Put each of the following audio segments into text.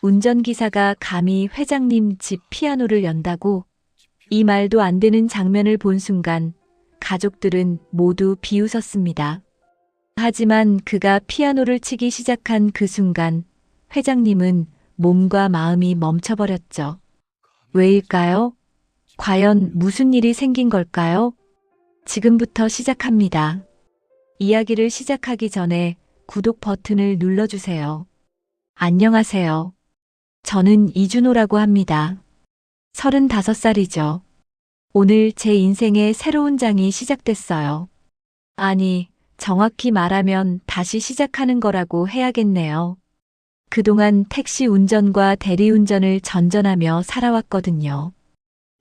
운전기사가 감히 회장님 집 피아노를 연다고? 이 말도 안 되는 장면을 본 순간 가족들은 모두 비웃었습니다. 하지만 그가 피아노를 치기 시작한 그 순간 회장님은 몸과 마음이 멈춰버렸죠. 왜일까요? 과연 무슨 일이 생긴 걸까요? 지금부터 시작합니다. 이야기를 시작하기 전에 구독 버튼을 눌러주세요. 안녕하세요. 저는 이준호라고 합니다. 35살이죠. 오늘 제 인생의 새로운 장이 시작됐어요. 아니, 정확히 말하면 다시 시작하는 거라고 해야겠네요. 그동안 택시 운전과 대리운전을 전전하며 살아왔거든요.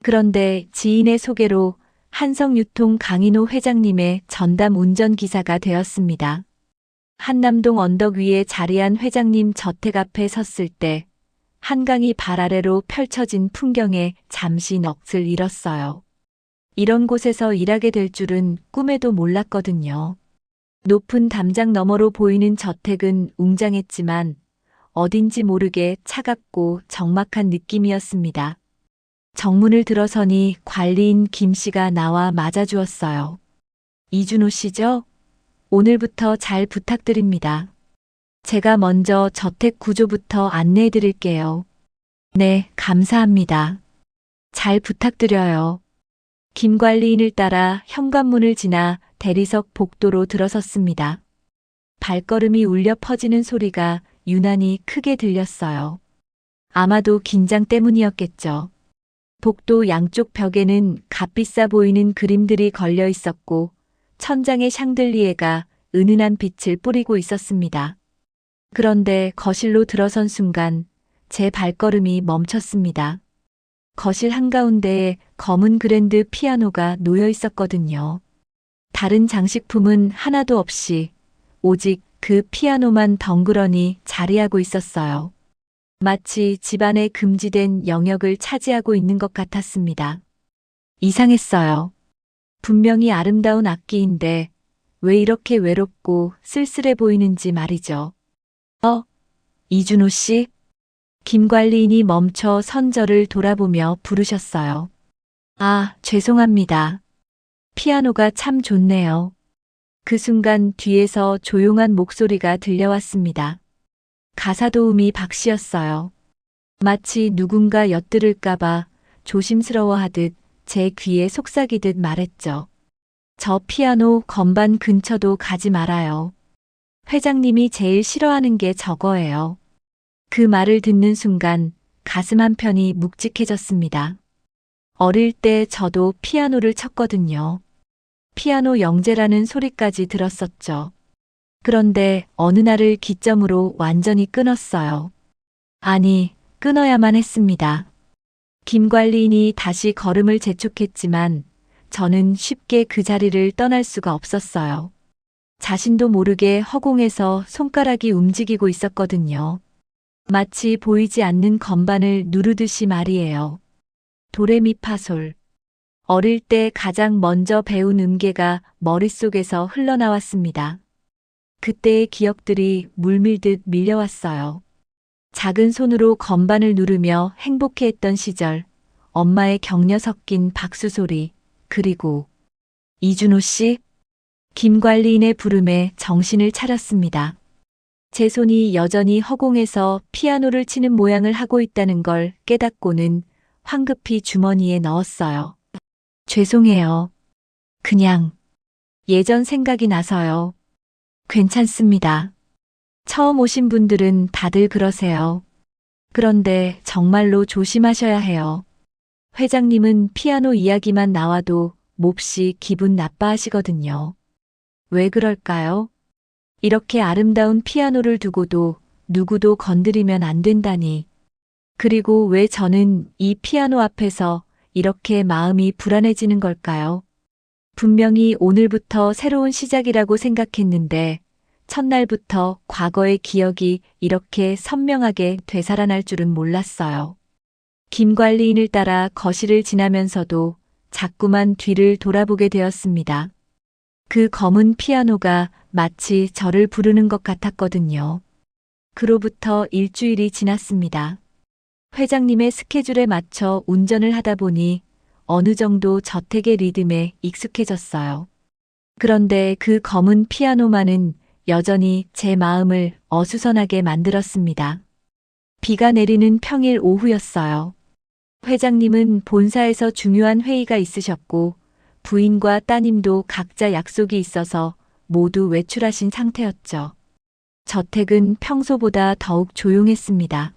그런데 지인의 소개로 한성유통 강인호 회장님의 전담 운전기사가 되었습니다. 한남동 언덕 위에 자리한 회장님 저택 앞에 섰을 때 한강이 발 아래로 펼쳐진 풍경에 잠시 넋을 잃었어요. 이런 곳에서 일하게 될 줄은 꿈에도 몰랐거든요. 높은 담장 너머로 보이는 저택은 웅장했지만 어딘지 모르게 차갑고 적막한 느낌이었습니다. 정문을 들어서니 관리인 김 씨가 나와 맞아주었어요. 이준호 씨죠? 오늘부터 잘 부탁드립니다. 제가 먼저 저택 구조부터 안내해 드릴게요. 네, 감사합니다. 잘 부탁드려요. 김 관리인을 따라 현관문을 지나 대리석 복도로 들어섰습니다. 발걸음이 울려 퍼지는 소리가 유난히 크게 들렸어요. 아마도 긴장 때문이었겠죠. 복도 양쪽 벽에는 값비싸 보이는 그림들이 걸려 있었고 천장의 샹들리에가 은은한 빛을 뿌리고 있었습니다. 그런데 거실로 들어선 순간 제 발걸음이 멈췄습니다. 거실 한가운데에 검은 그랜드 피아노가 놓여 있었거든요. 다른 장식품은 하나도 없이 오직 그 피아노만 덩그러니 자리하고 있었어요. 마치 집안에 금지된 영역을 차지하고 있는 것 같았습니다. 이상했어요. 분명히 아름다운 악기인데 왜 이렇게 외롭고 쓸쓸해 보이는지 말이죠. 이준호 씨? 김 관리인이 멈춰 선 저를 돌아보며 부르셨어요. 아, 죄송합니다. 피아노가 참 좋네요. 그 순간 뒤에서 조용한 목소리가 들려왔습니다. 가사 도우미 박 씨였어요. 마치 누군가 엿들을까봐 조심스러워하듯 제 귀에 속삭이듯 말했죠. 저 피아노 건반 근처도 가지 말아요. 회장님이 제일 싫어하는 게 저거예요. 그 말을 듣는 순간 가슴 한편이 묵직해졌습니다. 어릴 때 저도 피아노를 쳤거든요. 피아노 영재라는 소리까지 들었었죠. 그런데 어느 날을 기점으로 완전히 끊었어요. 아니, 끊어야만 했습니다. 김 관리인이 다시 걸음을 재촉했지만 저는 쉽게 그 자리를 떠날 수가 없었어요. 자신도 모르게 허공에서 손가락이 움직이고 있었거든요. 마치 보이지 않는 건반을 누르듯이 말이에요. 도레미파솔. 어릴 때 가장 먼저 배운 음계가 머릿속에서 흘러나왔습니다. 그때의 기억들이 물밀듯 밀려왔어요. 작은 손으로 건반을 누르며 행복해했던 시절, 엄마의 격려 섞인 박수 소리, 그리고 이준호 씨? 김 관리인의 부름에 정신을 차렸습니다. 제 손이 여전히 허공에서 피아노를 치는 모양을 하고 있다는 걸 깨닫고는 황급히 주머니에 넣었어요. 죄송해요. 그냥 예전 생각이 나서요. 괜찮습니다. 처음 오신 분들은 다들 그러세요. 그런데 정말로 조심하셔야 해요. 회장님은 피아노 이야기만 나와도 몹시 기분 나빠하시거든요. 왜 그럴까요? 이렇게 아름다운 피아노를 두고도 누구도 건드리면 안 된다니. 그리고 왜 저는 이 피아노 앞에서 이렇게 마음이 불안해지는 걸까요? 분명히 오늘부터 새로운 시작이라고 생각했는데 첫날부터 과거의 기억이 이렇게 선명하게 되살아날 줄은 몰랐어요. 김 관리인을 따라 거실을 지나면서도 자꾸만 뒤를 돌아보게 되었습니다. 그 검은 피아노가 마치 저를 부르는 것 같았거든요. 그로부터 일주일이 지났습니다. 회장님의 스케줄에 맞춰 운전을 하다 보니 어느 정도 저택의 리듬에 익숙해졌어요. 그런데 그 검은 피아노만은 여전히 제 마음을 어수선하게 만들었습니다. 비가 내리는 평일 오후였어요. 회장님은 본사에서 중요한 회의가 있으셨고 부인과 따님도 각자 약속이 있어서 모두 외출하신 상태였죠. 저택은 평소보다 더욱 조용했습니다.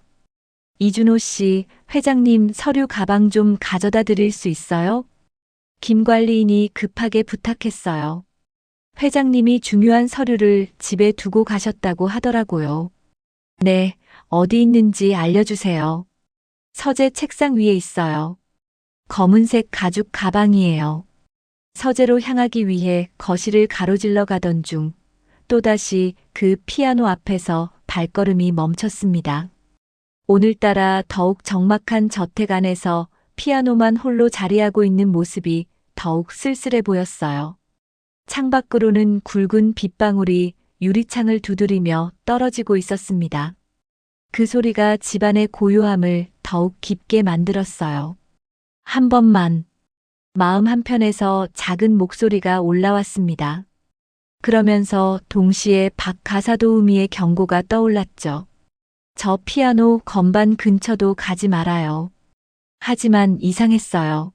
이준호 씨, 회장님 서류 가방 좀 가져다 드릴 수 있어요? 김 관리인이 급하게 부탁했어요. 회장님이 중요한 서류를 집에 두고 가셨다고 하더라고요. 네, 어디 있는지 알려주세요. 서재 책상 위에 있어요. 검은색 가죽 가방이에요. 서재로 향하기 위해 거실을 가로질러 가던 중 또다시 그 피아노 앞에서 발걸음이 멈췄습니다. 오늘따라 더욱 적막한 저택 안에서 피아노만 홀로 자리하고 있는 모습이 더욱 쓸쓸해 보였어요. 창밖으로는 굵은 빗방울이 유리창을 두드리며 떨어지고 있었습니다. 그 소리가 집안의 고요함을 더욱 깊게 만들었어요. 한 번만. 마음 한편에서 작은 목소리가 올라왔습니다. 그러면서 동시에 박가사도우미의 경고가 떠올랐죠. 저 피아노 건반 근처도 가지 말아요. 하지만 이상했어요.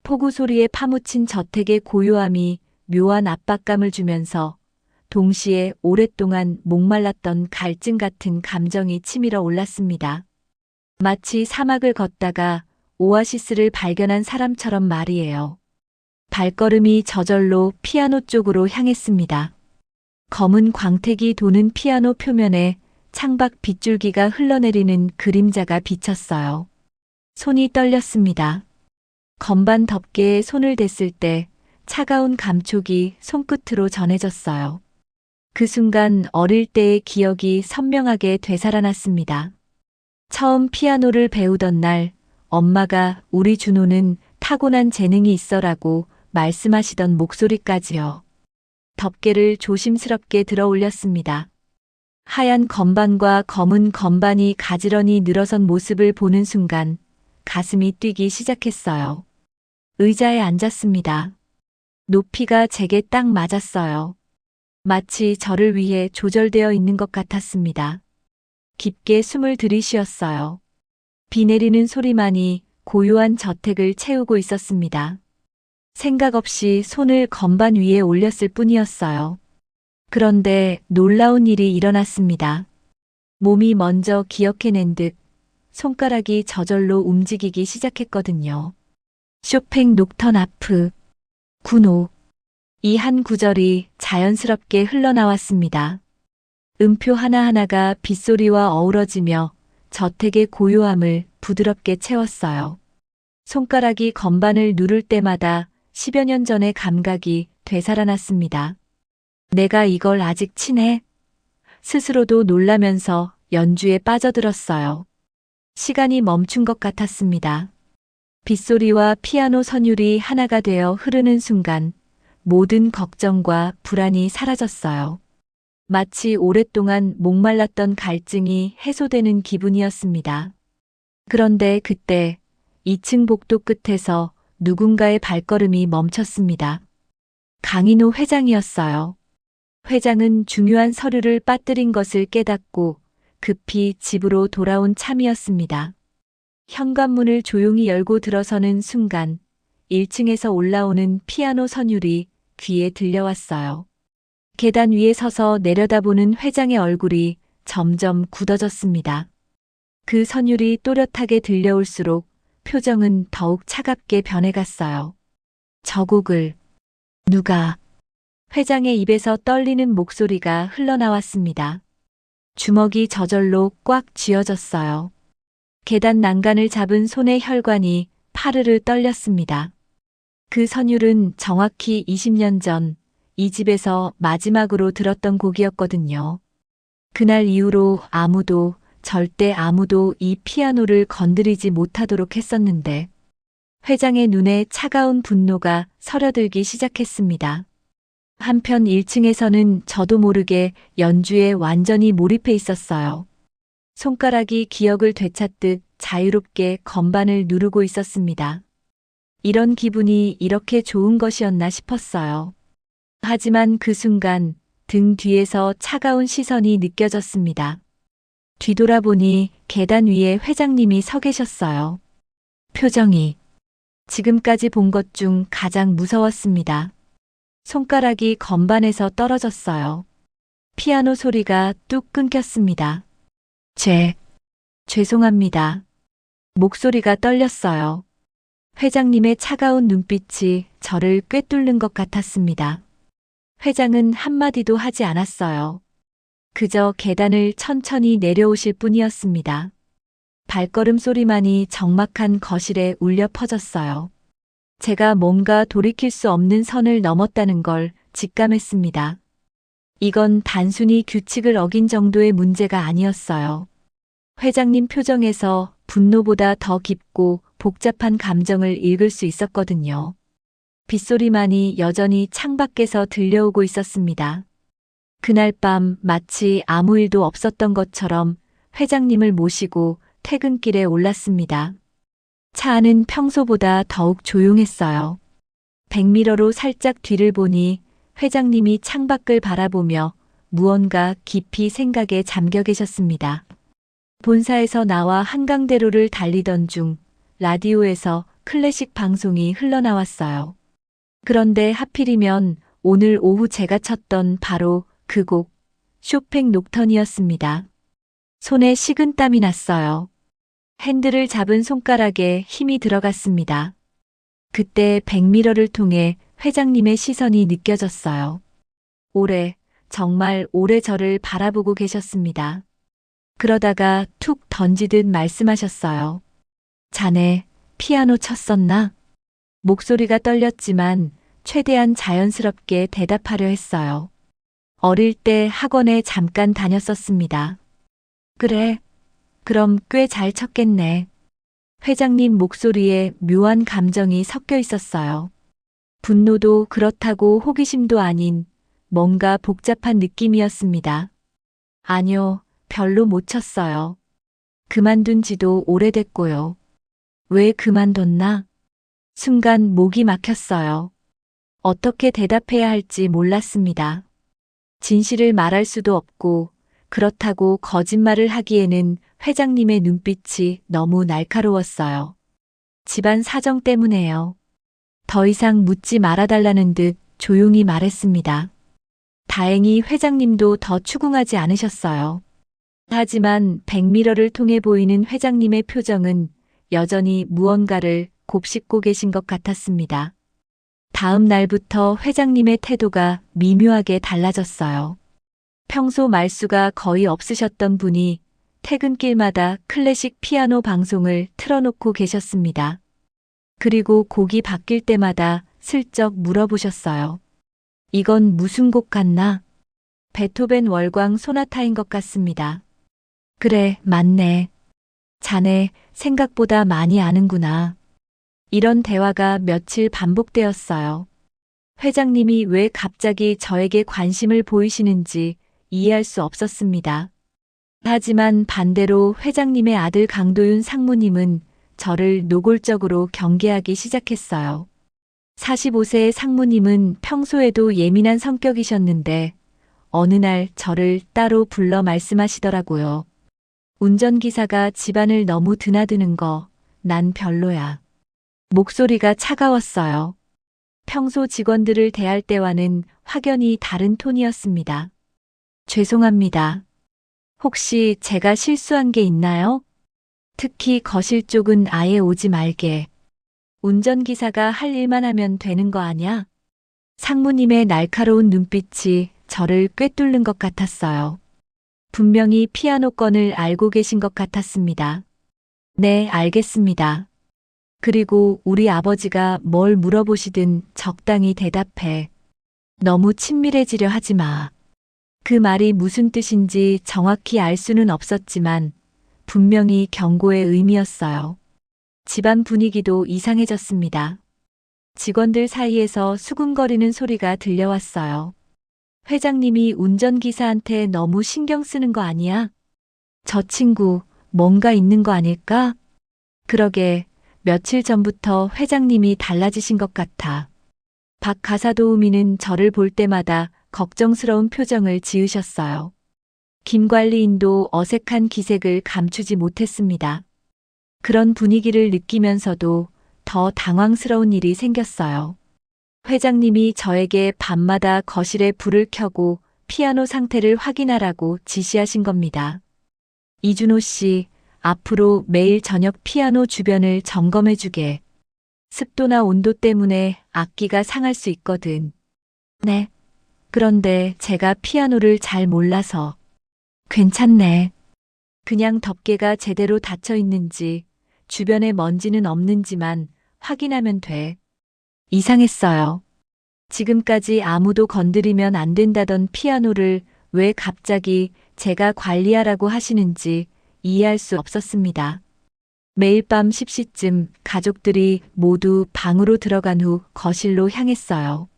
폭우 소리에 파묻힌 저택의 고요함이 묘한 압박감을 주면서 동시에 오랫동안 목말랐던 갈증 같은 감정이 치밀어 올랐습니다. 마치 사막을 걷다가 오아시스를 발견한 사람처럼 말이에요. 발걸음이 저절로 피아노 쪽으로 향했습니다. 검은 광택이 도는 피아노 표면에 창밖 빗줄기가 흘러내리는 그림자가 비쳤어요. 손이 떨렸습니다. 건반 덮개에 손을 댔을 때 차가운 감촉이 손끝으로 전해졌어요. 그 순간 어릴 때의 기억이 선명하게 되살아났습니다. 처음 피아노를 배우던 날 엄마가 우리 준호는 타고난 재능이 있어라고 말씀하시던 목소리까지요. 덮개를 조심스럽게 들어 올렸습니다. 하얀 건반과 검은 건반이 가지런히 늘어선 모습을 보는 순간 가슴이 뛰기 시작했어요. 의자에 앉았습니다. 높이가 제게 딱 맞았어요. 마치 저를 위해 조절되어 있는 것 같았습니다. 깊게 숨을 들이쉬었어요. 비 내리는 소리만이 고요한 저택을 채우고 있었습니다. 생각 없이 손을 건반 위에 올렸을 뿐이었어요. 그런데 놀라운 일이 일어났습니다. 몸이 먼저 기억해낸 듯 손가락이 저절로 움직이기 시작했거든요. 쇼팽 녹턴아프 9노. 이 한 구절이 자연스럽게 흘러나왔습니다. 음표 하나하나가 빗소리와 어우러지며 저택의 고요함을 부드럽게 채웠어요. 손가락이 건반을 누를 때마다 10여 년 전의 감각이 되살아났습니다. 내가 이걸 아직 치네? 스스로도 놀라면서 연주에 빠져들었어요. 시간이 멈춘 것 같았습니다. 빗소리와 피아노 선율이 하나가 되어 흐르는 순간 모든 걱정과 불안이 사라졌어요. 마치 오랫동안 목말랐던 갈증이 해소되는 기분이었습니다. 그런데 그때 2층 복도 끝에서 누군가의 발걸음이 멈췄습니다. 강인호 회장이었어요. 회장은 중요한 서류를 빠뜨린 것을 깨닫고 급히 집으로 돌아온 참이었습니다. 현관문을 조용히 열고 들어서는 순간 1층에서 올라오는 피아노 선율이 귀에 들려왔어요. 계단 위에 서서 내려다보는 회장의 얼굴이 점점 굳어졌습니다. 그 선율이 또렷하게 들려올수록 표정은 더욱 차갑게 변해갔어요. 저 곡을 누가? 회장의 입에서 떨리는 목소리가 흘러나왔습니다. 주먹이 저절로 꽉 쥐어졌어요. 계단 난간을 잡은 손의 혈관이 파르르 떨렸습니다. 그 선율은 정확히 20년 전 이 집에서 마지막으로 들었던 곡이었거든요. 그날 이후로 아무도, 절대 아무도 이 피아노를 건드리지 못하도록 했었는데 회장의 눈에 차가운 분노가 서려들기 시작했습니다. 한편 1층에서는 저도 모르게 연주에 완전히 몰입해 있었어요. 손가락이 기억을 되찾듯 자유롭게 건반을 누르고 있었습니다. 이런 기분이 이렇게 좋은 것이었나 싶었어요. 하지만 그 순간 등 뒤에서 차가운 시선이 느껴졌습니다. 뒤돌아보니 계단 위에 회장님이 서 계셨어요. 표정이 지금까지 본 것 중 가장 무서웠습니다. 손가락이 건반에서 떨어졌어요. 피아노 소리가 뚝 끊겼습니다. 죄송합니다. 목소리가 떨렸어요. 회장님의 차가운 눈빛이 저를 꿰뚫는 것 같았습니다. 회장은 한마디도 하지 않았어요. 그저 계단을 천천히 내려오실 뿐이었습니다. 발걸음 소리만이 적막한 거실에 울려 퍼졌어요. 제가 뭔가 돌이킬 수 없는 선을 넘었다는 걸 직감했습니다. 이건 단순히 규칙을 어긴 정도의 문제가 아니었어요. 회장님 표정에서 분노보다 더 깊고 복잡한 감정을 읽을 수 있었거든요. 빗소리만이 여전히 창밖에서 들려오고 있었습니다. 그날 밤 마치 아무 일도 없었던 것처럼 회장님을 모시고 퇴근길에 올랐습니다. 차 안은 평소보다 더욱 조용했어요. 백미러로 살짝 뒤를 보니 회장님이 창밖을 바라보며 무언가 깊이 생각에 잠겨 계셨습니다. 본사에서 나와 한강대로를 달리던 중 라디오에서 클래식 방송이 흘러나왔어요. 그런데 하필이면 오늘 오후 제가 쳤던 바로 그 곡, 쇼팽 녹턴이었습니다. 손에 식은땀이 났어요. 핸들을 잡은 손가락에 힘이 들어갔습니다. 그때 백미러를 통해 회장님의 시선이 느껴졌어요. 정말 오래 저를 바라보고 계셨습니다. 그러다가 툭 던지듯 말씀하셨어요. 자네, 피아노 쳤었나? 목소리가 떨렸지만 최대한 자연스럽게 대답하려 했어요. 어릴 때 학원에 잠깐 다녔었습니다. 그래, 그럼 꽤 잘 쳤겠네. 회장님 목소리에 묘한 감정이 섞여 있었어요. 분노도 그렇다고 호기심도 아닌 뭔가 복잡한 느낌이었습니다. 아니요, 별로 못 쳤어요. 그만둔 지도 오래됐고요. 왜 그만뒀나? 순간 목이 막혔어요. 어떻게 대답해야 할지 몰랐습니다. 진실을 말할 수도 없고 그렇다고 거짓말을 하기에는 회장님의 눈빛이 너무 날카로웠어요. 집안 사정 때문에요. 더 이상 묻지 말아달라는 듯 조용히 말했습니다. 다행히 회장님도 더 추궁하지 않으셨어요. 하지만 백미러를 통해 보이는 회장님의 표정은 여전히 무언가를 곱씹고 계신 것 같았습니다. 다음 날부터 회장님의 태도가 미묘하게 달라졌어요. 평소 말수가 거의 없으셨던 분이 퇴근길마다 클래식 피아노 방송을 틀어놓고 계셨습니다. 그리고 곡이 바뀔 때마다 슬쩍 물어보셨어요. 이건 무슨 곡 같나? 베토벤 월광 소나타인 것 같습니다. 그래, 맞네. 자네 생각보다 많이 아는구나. 이런 대화가 며칠 반복되었어요. 회장님이 왜 갑자기 저에게 관심을 보이시는지 이해할 수 없었습니다. 하지만 반대로 회장님의 아들 강도윤 상무님은 저를 노골적으로 경계하기 시작했어요. 45세의 상무님은 평소에도 예민한 성격이셨는데 어느 날 저를 따로 불러 말씀하시더라고요. 운전기사가 집안을 너무 드나드는 거 난 별로야. 목소리가 차가웠어요. 평소 직원들을 대할 때와는 확연히 다른 톤이었습니다. 죄송합니다. 혹시 제가 실수한 게 있나요? 특히 거실 쪽은 아예 오지 말게. 운전기사가 할 일만 하면 되는 거 아냐? 상무님의 날카로운 눈빛이 저를 꿰뚫는 것 같았어요. 분명히 피아노 건을 알고 계신 것 같았습니다. 네, 알겠습니다. 그리고 우리 아버지가 뭘 물어보시든 적당히 대답해. 너무 친밀해지려 하지 마. 그 말이 무슨 뜻인지 정확히 알 수는 없었지만 분명히 경고의 의미였어요. 집안 분위기도 이상해졌습니다. 직원들 사이에서 수군거리는 소리가 들려왔어요. 회장님이 운전기사한테 너무 신경 쓰는 거 아니야? 저 친구 뭔가 있는 거 아닐까? 그러게 며칠 전부터 회장님이 달라지신 것 같아. 박 가사도우미는 저를 볼 때마다 걱정스러운 표정을 지으셨어요. 김 관리인도 어색한 기색을 감추지 못했습니다. 그런 분위기를 느끼면서도 더 당황스러운 일이 생겼어요. 회장님이 저에게 밤마다 거실에 불을 켜고 피아노 상태를 확인하라고 지시하신 겁니다. 이준호 씨, 앞으로 매일 저녁 피아노 주변을 점검해 주게. 습도나 온도 때문에 악기가 상할 수 있거든. 네. 그런데 제가 피아노를 잘 몰라서. 괜찮네. 그냥 덮개가 제대로 닫혀 있는지, 주변에 먼지는 없는지만 확인하면 돼. 이상했어요. 지금까지 아무도 건드리면 안 된다던 피아노를 왜 갑자기 제가 관리하라고 하시는지 이해할 수 없었습니다. 매일 밤 10시쯤 가족들이 모두 방으로 들어간 후 거실로 향했어요.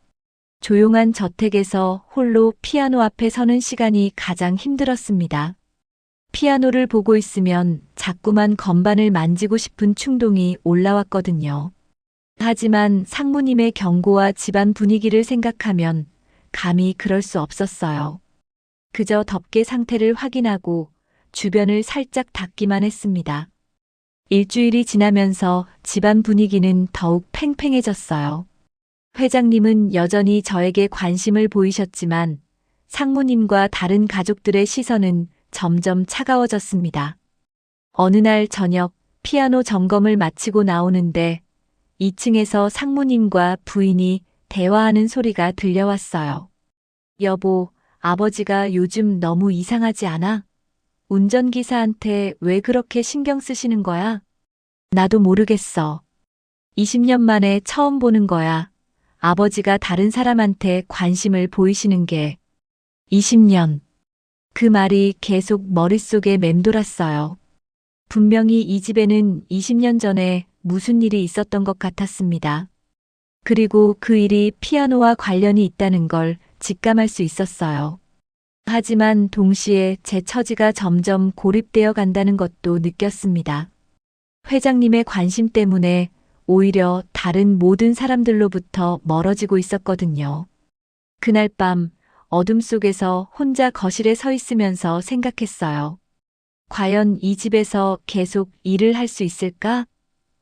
조용한 저택에서 홀로 피아노 앞에 서는 시간이 가장 힘들었습니다. 피아노를 보고 있으면 자꾸만 건반을 만지고 싶은 충동이 올라왔거든요. 하지만 상무님의 경고와 집안 분위기를 생각하면 감히 그럴 수 없었어요. 그저 덮개 상태를 확인하고 주변을 살짝 닦기만 했습니다. 일주일이 지나면서 집안 분위기는 더욱 팽팽해졌어요. 회장님은 여전히 저에게 관심을 보이셨지만 상무님과 다른 가족들의 시선은 점점 차가워졌습니다. 어느 날 저녁 피아노 점검을 마치고 나오는데 2층에서 상무님과 부인이 대화하는 소리가 들려왔어요. 여보, 아버지가 요즘 너무 이상하지 않아? 운전기사한테 왜 그렇게 신경 쓰시는 거야? 나도 모르겠어. 20년 만에 처음 보는 거야. 아버지가 다른 사람한테 관심을 보이시는 게. 20년. 그 말이 계속 머릿속에 맴돌았어요. 분명히 이 집에는 20년 전에 무슨 일이 있었던 것 같았습니다. 그리고 그 일이 피아노와 관련이 있다는 걸 직감할 수 있었어요. 하지만 동시에 제 처지가 점점 고립되어 간다는 것도 느꼈습니다. 회장님의 관심 때문에 오히려 다른 모든 사람들로부터 멀어지고 있었거든요. 그날 밤 어둠 속에서 혼자 거실에 서 있으면서 생각했어요. 과연 이 집에서 계속 일을 할 수 있을까?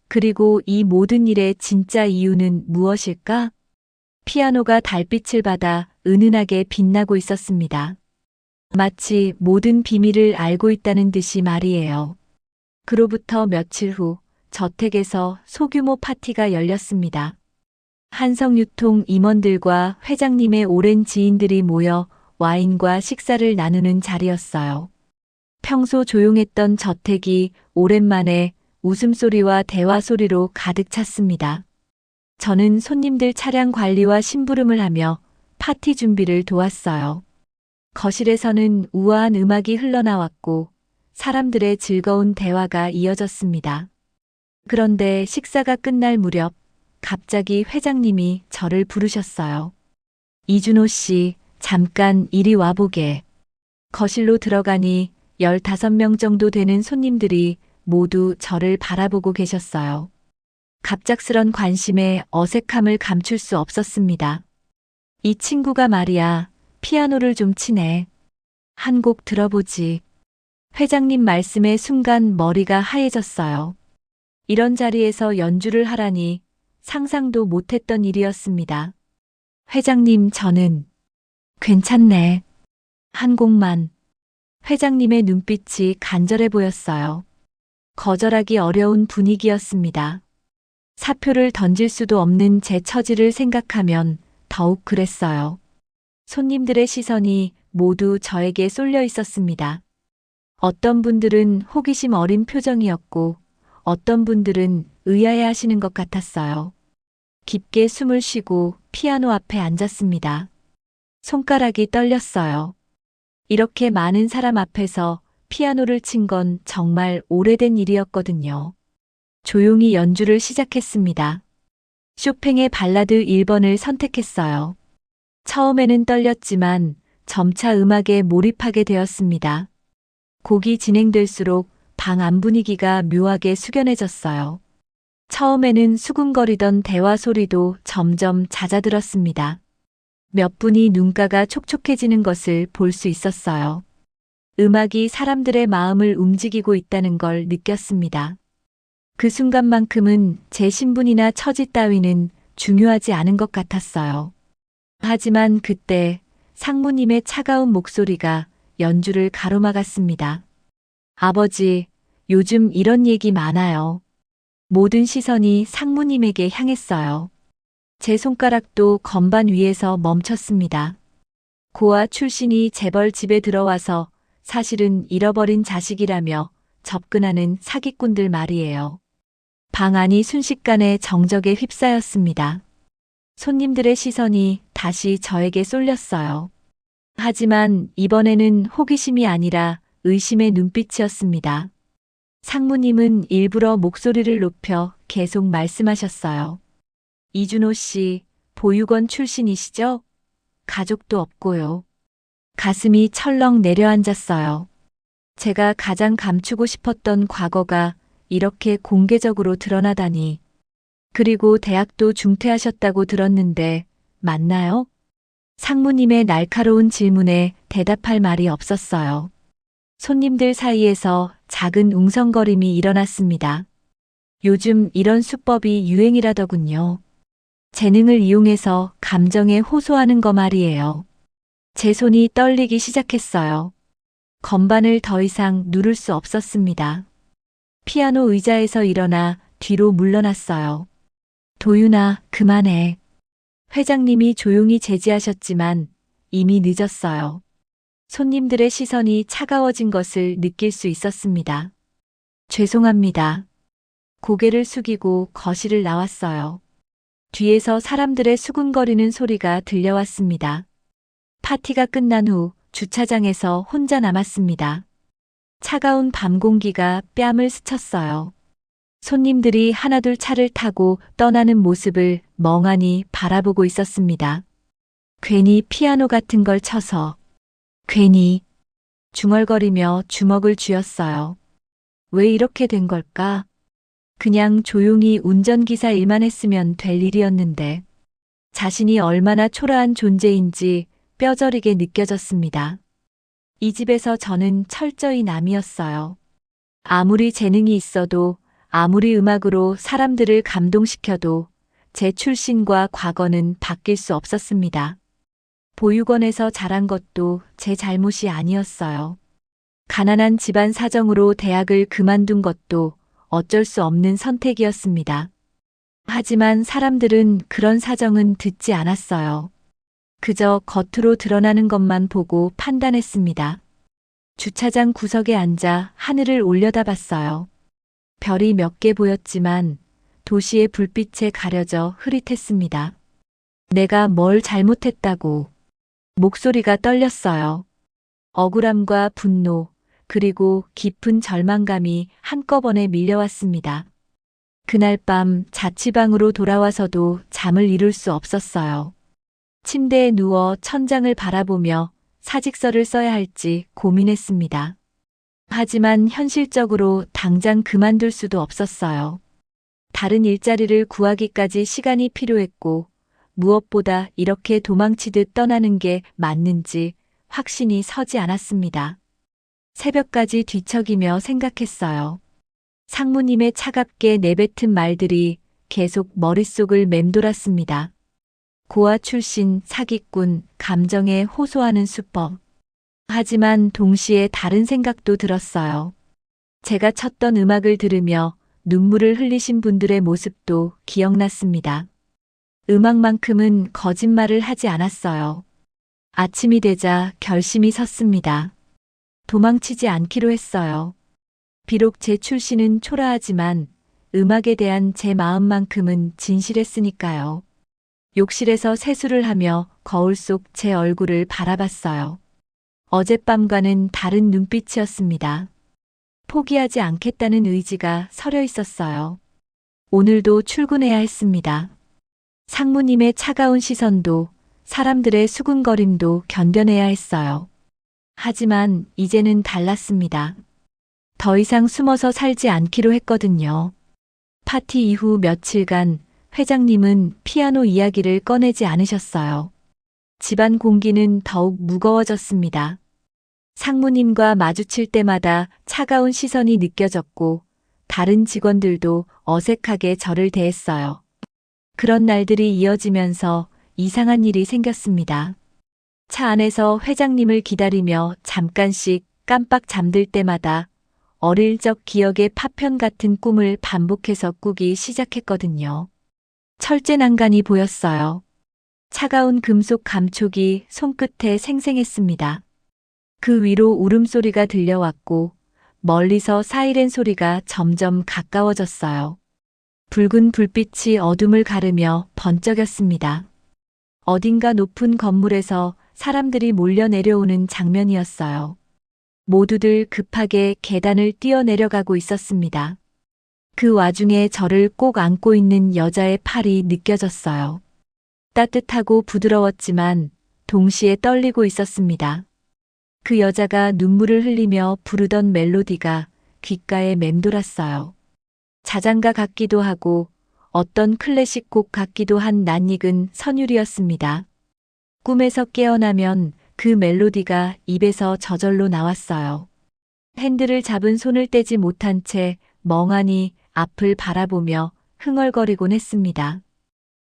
그리고 이 모든 일의 진짜 이유는 무엇일까? 피아노가 달빛을 받아 은은하게 빛나고 있었습니다. 마치 모든 비밀을 알고 있다는 듯이 말이에요. 그로부터 며칠 후 저택에서 소규모 파티가 열렸습니다. 한성유통 임원들과 회장님의 오랜 지인들이 모여 와인과 식사를 나누는 자리였어요. 평소 조용했던 저택이 오랜만에 웃음소리와 대화 소리로 가득 찼습니다. 저는 손님들 차량 관리와 심부름을 하며 파티 준비를 도왔어요. 거실에서는 우아한 음악이 흘러나왔고 사람들의 즐거운 대화가 이어졌습니다. 그런데 식사가 끝날 무렵 갑자기 회장님이 저를 부르셨어요. 이준호 씨, 잠깐 이리 와보게. 거실로 들어가니 15명 정도 되는 손님들이 모두 저를 바라보고 계셨어요. 갑작스런 관심에 어색함을 감출 수 없었습니다. 이 친구가 말이야, 피아노를 좀 치네. 한 곡 들어보지. 회장님 말씀에 순간 머리가 하얘졌어요. 이런 자리에서 연주를 하라니 상상도 못했던 일이었습니다. 회장님, 저는 괜찮네. 한 곡만. 회장님의 눈빛이 간절해 보였어요. 거절하기 어려운 분위기였습니다. 사표를 던질 수도 없는 제 처지를 생각하면 더욱 그랬어요. 손님들의 시선이 모두 저에게 쏠려 있었습니다. 어떤 분들은 호기심 어린 표정이었고 어떤 분들은 의아해 하시는 것 같았어요. 깊게 숨을 쉬고 피아노 앞에 앉았습니다. 손가락이 떨렸어요. 이렇게 많은 사람 앞에서 피아노를 친 건 정말 오래된 일이었거든요. 조용히 연주를 시작했습니다. 쇼팽의 발라드 1번을 선택했어요. 처음에는 떨렸지만 점차 음악에 몰입하게 되었습니다. 곡이 진행될수록 방 안 분위기가 묘하게 숙연해졌어요. 처음에는 수군거리던 대화 소리도 점점 잦아들었습니다. 몇 분이 눈가가 촉촉해지는 것을 볼 수 있었어요. 음악이 사람들의 마음을 움직이고 있다는 걸 느꼈습니다. 그 순간만큼은 제 신분이나 처지 따위는 중요하지 않은 것 같았어요. 하지만 그때 상무님의 차가운 목소리가 연주를 가로막았습니다. 아버지, 요즘 이런 얘기 많아요. 모든 시선이 상무님에게 향했어요. 제 손가락도 건반 위에서 멈췄습니다. 고아 출신이 재벌 집에 들어와서 사실은 잃어버린 자식이라며 접근하는 사기꾼들 말이에요. 방 안이 순식간에 정적에 휩싸였습니다. 손님들의 시선이 다시 저에게 쏠렸어요. 하지만 이번에는 호기심이 아니라 의심의 눈빛이었습니다. 상무님은 일부러 목소리를 높여 계속 말씀하셨어요. 이준호 씨, 보육원 출신이시죠? 가족도 없고요. 가슴이 철렁 내려앉았어요. 제가 가장 감추고 싶었던 과거가 이렇게 공개적으로 드러나다니. 그리고 대학도 중퇴하셨다고 들었는데 맞나요? 상무님의 날카로운 질문에 대답할 말이 없었어요. 손님들 사이에서 작은 웅성거림이 일어났습니다. 요즘 이런 수법이 유행이라더군요. 재능을 이용해서 감정에 호소하는 거 말이에요. 제 손이 떨리기 시작했어요. 건반을 더 이상 누를 수 없었습니다. 피아노 의자에서 일어나 뒤로 물러났어요. 도윤아, 그만해. 회장님이 조용히 제지하셨지만 이미 늦었어요. 손님들의 시선이 차가워진 것을 느낄 수 있었습니다. 죄송합니다. 고개를 숙이고 거실을 나왔어요. 뒤에서 사람들의 수군거리는 소리가 들려왔습니다. 파티가 끝난 후 주차장에서 혼자 남았습니다. 차가운 밤 공기가 뺨을 스쳤어요. 손님들이 하나둘 차를 타고 떠나는 모습을 멍하니 바라보고 있었습니다. 괜히 피아노 같은 걸 쳐서, 괜히 중얼거리며 주먹을 쥐었어요. 왜 이렇게 된 걸까? 그냥 조용히 운전기사 일만 했으면 될 일이었는데 자신이 얼마나 초라한 존재인지 뼈저리게 느껴졌습니다. 이 집에서 저는 철저히 남이었어요. 아무리 재능이 있어도 아무리 음악으로 사람들을 감동시켜도 제 출신과 과거는 바뀔 수 없었습니다. 보육원에서 자란 것도 제 잘못이 아니었어요. 가난한 집안 사정으로 대학을 그만둔 것도 어쩔 수 없는 선택이었습니다. 하지만 사람들은 그런 사정은 듣지 않았어요. 그저 겉으로 드러나는 것만 보고 판단했습니다. 주차장 구석에 앉아 하늘을 올려다봤어요. 별이 몇 개 보였지만 도시의 불빛에 가려져 흐릿했습니다. 내가 뭘 잘못했다고. 목소리가 떨렸어요. 억울함과 분노, 그리고 깊은 절망감이 한꺼번에 밀려왔습니다. 그날 밤 자취방으로 돌아와서도 잠을 이룰 수 없었어요. 침대에 누워 천장을 바라보며 사직서를 써야 할지 고민했습니다. 하지만 현실적으로 당장 그만둘 수도 없었어요. 다른 일자리를 구하기까지 시간이 필요했고 무엇보다 이렇게 도망치듯 떠나는 게 맞는지 확신이 서지 않았습니다. 새벽까지 뒤척이며 생각했어요. 상무님의 차갑게 내뱉은 말들이 계속 머릿속을 맴돌았습니다. 고아 출신 사기꾼, 감정에 호소하는 수법. 하지만 동시에 다른 생각도 들었어요. 제가 쳤던 음악을 들으며 눈물을 흘리신 분들의 모습도 기억났습니다. 음악만큼은 거짓말을 하지 않았어요. 아침이 되자 결심이 섰습니다. 도망치지 않기로 했어요. 비록 제 출신은 초라하지만 음악에 대한 제 마음만큼은 진실했으니까요. 욕실에서 세수를 하며 거울 속 제 얼굴을 바라봤어요. 어젯밤과는 다른 눈빛이었습니다. 포기하지 않겠다는 의지가 서려 있었어요. 오늘도 출근해야 했습니다. 상무님의 차가운 시선도 사람들의 수군거림도 견뎌내야 했어요. 하지만 이제는 달랐습니다. 더 이상 숨어서 살지 않기로 했거든요. 파티 이후 며칠간 회장님은 피아노 이야기를 꺼내지 않으셨어요. 집안 공기는 더욱 무거워졌습니다. 상무님과 마주칠 때마다 차가운 시선이 느껴졌고 다른 직원들도 어색하게 저를 대했어요. 그런 날들이 이어지면서 이상한 일이 생겼습니다. 차 안에서 회장님을 기다리며 잠깐씩 깜빡 잠들 때마다 어릴 적 기억의 파편 같은 꿈을 반복해서 꾸기 시작했거든요. 철제 난간이 보였어요. 차가운 금속 감촉이 손끝에 생생했습니다. 그 위로 울음소리가 들려왔고 멀리서 사이렌 소리가 점점 가까워졌어요. 붉은 불빛이 어둠을 가르며 번쩍였습니다. 어딘가 높은 건물에서 사람들이 몰려 내려오는 장면이었어요. 모두들 급하게 계단을 뛰어내려가고 있었습니다. 그 와중에 저를 꼭 안고 있는 여자의 팔이 느껴졌어요. 따뜻하고 부드러웠지만 동시에 떨리고 있었습니다. 그 여자가 눈물을 흘리며 부르던 멜로디가 귓가에 맴돌았어요. 자장가 같기도 하고 어떤 클래식 곡 같기도 한 낯익은 선율이었습니다. 꿈에서 깨어나면 그 멜로디가 입에서 저절로 나왔어요. 핸들을 잡은 손을 떼지 못한 채 멍하니 앞을 바라보며 흥얼거리곤 했습니다.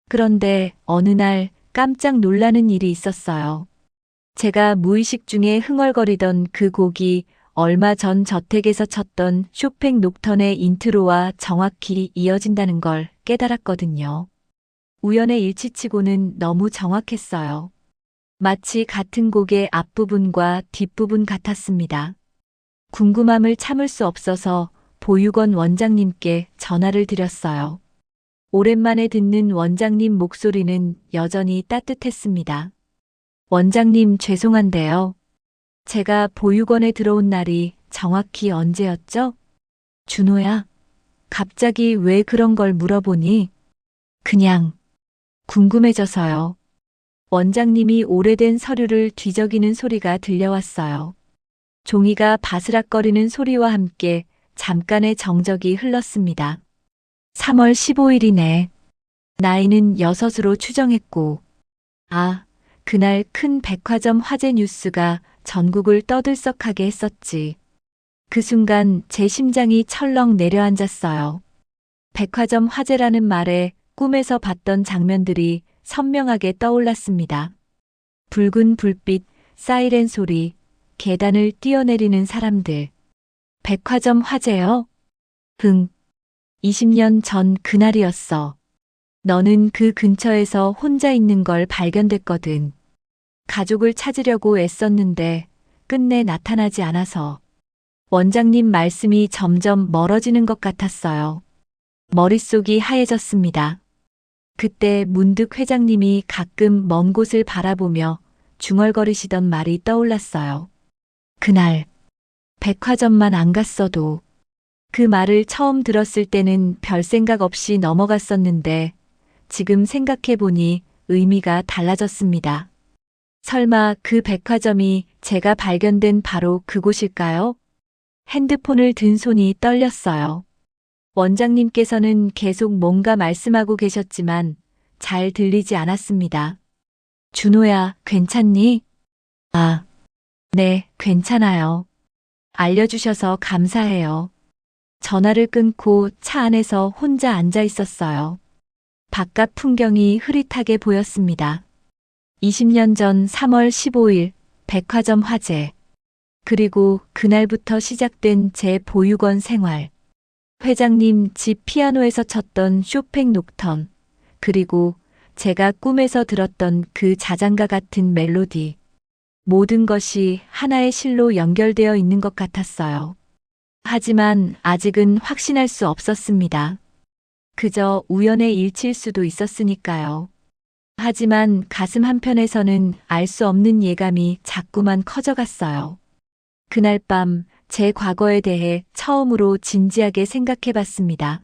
그런데 어느 날 깜짝 놀라는 일이 있었어요. 제가 무의식 중에 흥얼거리던 그 곡이 얼마 전 저택에서 쳤던 쇼팽 녹턴의 인트로와 정확히 이어진다는 걸 깨달았거든요. 우연의 일치치고는 너무 정확했어요. 마치 같은 곡의 앞부분과 뒷부분 같았습니다. 궁금함을 참을 수 없어서 보육원 원장님께 전화를 드렸어요. 오랜만에 듣는 원장님 목소리는 여전히 따뜻했습니다. 원장님 죄송한데요. 제가 보육원에 들어온 날이 정확히 언제였죠? 준호야, 갑자기 왜 그런 걸 물어보니? 그냥 궁금해져서요. 원장님이 오래된 서류를 뒤적이는 소리가 들려왔어요. 종이가 바스락거리는 소리와 함께 잠깐의 정적이 흘렀습니다. 3월 15일이네. 나이는 6으로 추정했고, 아, 그날 큰 백화점 화재 뉴스가 전국을 떠들썩하게 했었지. 그 순간 제 심장이 철렁 내려앉았어요. 백화점 화재라는 말에 꿈에서 봤던 장면들이 선명하게 떠올랐습니다. 붉은 불빛, 사이렌 소리, 계단을 뛰어내리는 사람들. 백화점 화재요? 20년 전 그날이었어. 너는 그 근처에서 혼자 있는 걸 발견됐거든. 가족을 찾으려고 애썼는데 끝내 나타나지 않아서. 원장님 말씀이 점점 멀어지는 것 같았어요. 머릿속이 하얘졌습니다. 그때 문득 회장님이 가끔 먼 곳을 바라보며 중얼거리시던 말이 떠올랐어요. 그날 백화점만 안 갔어도. 그 말을 처음 들었을 때는 별 생각 없이 넘어갔었는데 지금 생각해보니 의미가 달라졌습니다. 설마 그 백화점이 제가 발견된 바로 그곳일까요? 핸드폰을 든 손이 떨렸어요. 원장님께서는 계속 뭔가 말씀하고 계셨지만 잘 들리지 않았습니다. 준호야, 괜찮니? 아, 네, 괜찮아요. 알려주셔서 감사해요. 전화를 끊고 차 안에서 혼자 앉아 있었어요. 바깥 풍경이 흐릿하게 보였습니다. 20년 전 3월 15일 백화점 화재. 그리고 그날부터 시작된 제 보육원 생활. 회장님 집 피아노에서 쳤던 쇼팽 녹턴. 그리고 제가 꿈에서 들었던 그 자장가 같은 멜로디. 모든 것이 하나의 실로 연결되어 있는 것 같았어요. 하지만 아직은 확신할 수 없었습니다. 그저 우연의 일치일 수도 있었으니까요. 하지만 가슴 한편에서는 알 수 없는 예감이 자꾸만 커져갔어요. 그날 밤 제 과거에 대해 처음으로 진지하게 생각해 봤습니다.